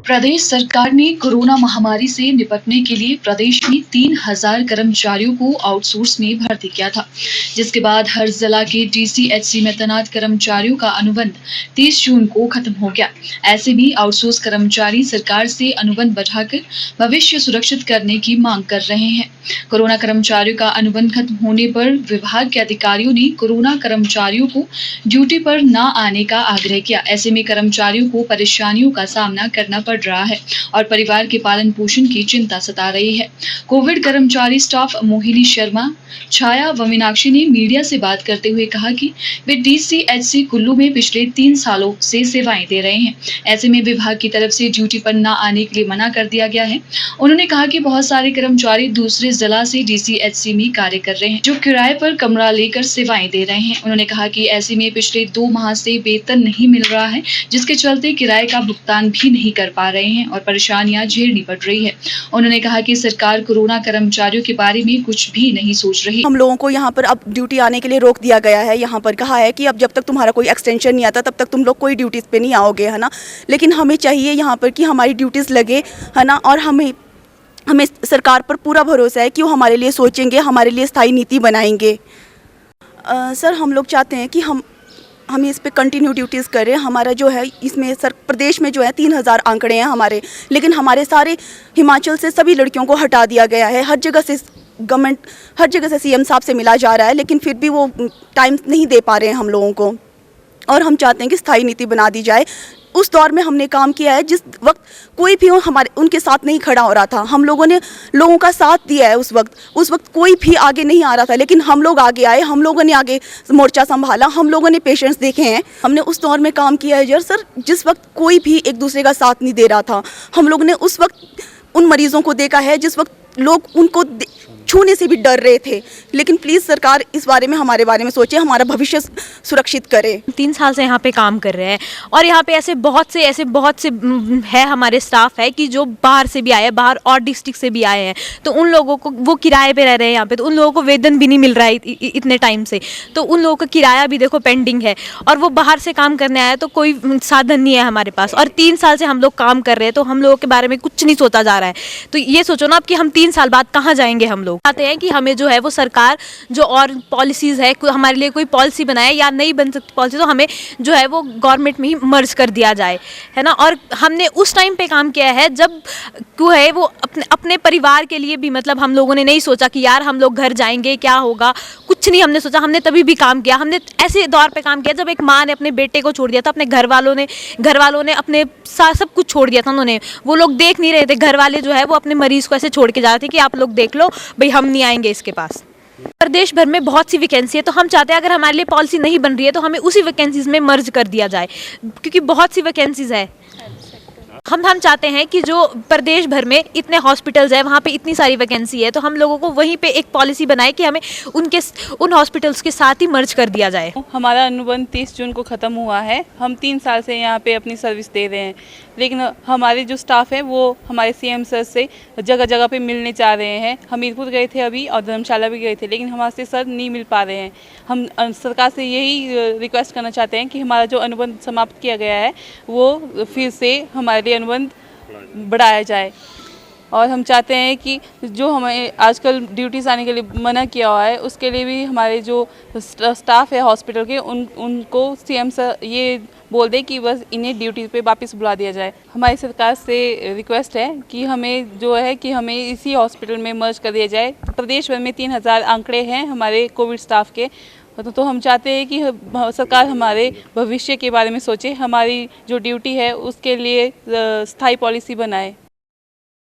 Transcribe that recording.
प्रदेश सरकार ने कोरोना महामारी से निपटने के लिए प्रदेश में 3000 कर्मचारियों को आउटसोर्स में भर्ती किया था, जिसके बाद हर जिला के डीसीएचसी में तैनात कर्मचारियों का अनुबंध 30 जून को खत्म हो गया। ऐसे में आउटसोर्स कर्मचारी सरकार से अनुबंध बढ़ाकर भविष्य सुरक्षित करने की मांग कर रहे हैं। कोरोना कर्मचारियों का अनुबंध खत्म होने पर विभाग के अधिकारियों ने कोरोना कर्मचारियों को ड्यूटी पर न आने का आग्रह किया। ऐसे में कर्मचारियों को परेशानियों का सामना करना पड़ रहा है और परिवार के पालन पोषण की चिंता सता रही है। कोविड कर्मचारी स्टाफ मोहिनी शर्मा, छाया व मीनाक्षी ने मीडिया से बात करते हुए कहा कि वे डीसीएचसी कुल्लू में पिछले 3 सालों से सेवाएं दे रहे हैं। ऐसे में विभाग की तरफ से ड्यूटी पर न आने के लिए मना कर दिया गया है। उन्होंने कहा कि बहुत सारे कर्मचारी दूसरे जिला से डीसीएचसी में कार्य कर रहे हैं, जो किराए पर कमरा लेकर सेवाएं दे रहे हैं। उन्होंने कहा कि ऐसे में पिछले 2 माह से वेतन नहीं मिल रहा है, जिसके चलते किराए का भुगतान भी नहीं कर पा रहे हैं और परेशानियां झेलनी पड़ रही है। उन्होंने कहा कि सरकार कोरोना कर्मचारियों के बारे में कुछ भी नहीं सोच रही। हम लोगों को यहाँ पर अब ड्यूटी आने के लिए रोक दिया गया है। यहाँ पर कहा है कि अब जब तक तुम्हारा कोई एक्सटेंशन नहीं आता तब तक तुम लोग कोई ड्यूटीज़ पे नहीं आओगे, है ना। लेकिन हमें चाहिए यहाँ पर कि हमारी ड्यूटीज़ लगे, है ना। और हमें सरकार पर पूरा भरोसा है कि वो हमारे लिए सोचेंगे, हमारे लिए स्थायी नीति बनाएंगे। सर, हम लोग चाहते हैं कि हम इस पे कंटिन्यू ड्यूटीज़ करें। हमारा जो है इसमें सर प्रदेश में जो है 3000 आंकड़े हैं हमारे, लेकिन हमारे सारे हिमाचल से सभी लड़कियों को हटा दिया गया है। हर जगह से गवर्नमेंट, हर जगह से सीएम साहब से मिला जा रहा है, लेकिन फिर भी वो टाइम नहीं दे पा रहे हैं हम लोगों को। और हम चाहते हैं कि स्थायी नीति बना दी जाए। उस दौर में हमने काम किया है जिस वक्त कोई भी उनके साथ नहीं खड़ा हो रहा था। हम लोगों ने लोगों का साथ दिया है। उस वक्त कोई भी आगे नहीं आ रहा था, लेकिन हम लोग आगे आए, हम लोगों ने आगे मोर्चा संभाला, हम लोगों ने पेशेंट्स देखे हैं। हमने उस दौर में काम किया है सर, जिस वक्त कोई भी एक दूसरे का साथ नहीं दे रहा था। हम लोगों ने उस वक्त उन मरीजों को देखा है जिस वक्त लोग उनको छूने से भी डर रहे थे। लेकिन प्लीज़ सरकार इस बारे में हमारे बारे में सोचे, हमारा भविष्य सुरक्षित करे। 3 साल से यहाँ पे काम कर रहे हैं और यहाँ पे ऐसे बहुत से है हमारे स्टाफ है कि जो बाहर से भी आए हैं, बाहर और डिस्ट्रिक्ट से भी आए हैं। तो उन लोगों को वो किराए पे रह रहे हैं यहाँ पे, तो उन लोगों को वेतन भी नहीं मिल रहा है इतने टाइम से। तो उन लोगों का किराया भी देखो पेंडिंग है और वो बाहर से काम करने आया, तो कोई साधन नहीं है हमारे पास। और 3 साल से हम लोग काम कर रहे हैं, तो हम लोगों के बारे में कुछ नहीं सोचा जा रहा है। तो ये सोचो ना अब कि हम 3 साल बाद कहाँ जाएंगे। हम लोग चाहते हैं कि हमें जो है वो सरकार जो और पॉलिसीज़ है, हमारे लिए कोई पॉलिसी बनाए, या नहीं बन सकती पॉलिसी तो हमें जो है वो गवर्नमेंट में ही मर्ज कर दिया जाए, है ना। और हमने उस टाइम पे काम किया है जब वो है वो अपने परिवार के लिए भी, मतलब हम लोगों ने नहीं सोचा कि यार हम लोग घर जाएंगे क्या होगा, कुछ नहीं हमने सोचा। हमने तभी भी काम किया, हमने ऐसे दौर पे काम किया जब एक माँ ने अपने बेटे को छोड़ दिया था, अपने घर वालों ने अपने सब कुछ छोड़ दिया था। उन्होंने, वो लोग देख नहीं रहे थे, घर वाले जो है वो अपने मरीज को ऐसे छोड़ के जा रहे थे कि आप लोग देख लो भाई, हम नहीं आएंगे इसके पास। प्रदेश भर में बहुत सी वैकेंसी है, तो हम चाहते हैं अगर हमारे लिए पॉलिसी नहीं बन रही है तो हमें उसी वैकेंसीज में मर्ज कर दिया जाए, क्योंकि बहुत सी वैकेंसीज है। हम चाहते हैं कि जो प्रदेश भर में इतने हॉस्पिटल्स है, वहाँ पे इतनी सारी वैकेंसी है, तो हम लोगों को वहीं पे एक पॉलिसी बनाए कि हमें उन हॉस्पिटल्स के साथ ही मर्ज कर दिया जाए। हमारा अनुबंध 30 जून को ख़त्म हुआ है। हम 3 साल से यहाँ पे अपनी सर्विस दे रहे हैं, लेकिन हमारे जो स्टाफ है वो हमारे सीएम सर से जगह जगह पे मिलने चाह रहे हैं। हमीरपुर गए थे अभी और धर्मशाला भी गए थे, लेकिन हमारे से सर नहीं मिल पा रहे हैं। हम सरकार से यही रिक्वेस्ट करना चाहते हैं कि हमारा जो अनुबंध समाप्त किया गया है वो फिर से हमारे लिए अनुबंध बढ़ाया जाए। और हम चाहते हैं कि जो हमें आजकल ड्यूटीज़ आने के लिए मना किया हुआ है, उसके लिए भी हमारे जो स्टाफ है हॉस्पिटल के उनको सीएम सर ये बोल दे कि बस इन्हें ड्यूटी पे वापस बुला दिया जाए। हमारी सरकार से रिक्वेस्ट है कि हमें जो है कि हमें इसी हॉस्पिटल में मर्ज कर दिया जाए। प्रदेश भर में 3000 आंकड़े हैं हमारे कोविड स्टाफ के, तो हम चाहते हैं कि सरकार हमारे भविष्य के बारे में सोचे, हमारी जो ड्यूटी है उसके लिए स्थायी पॉलिसी बनाए।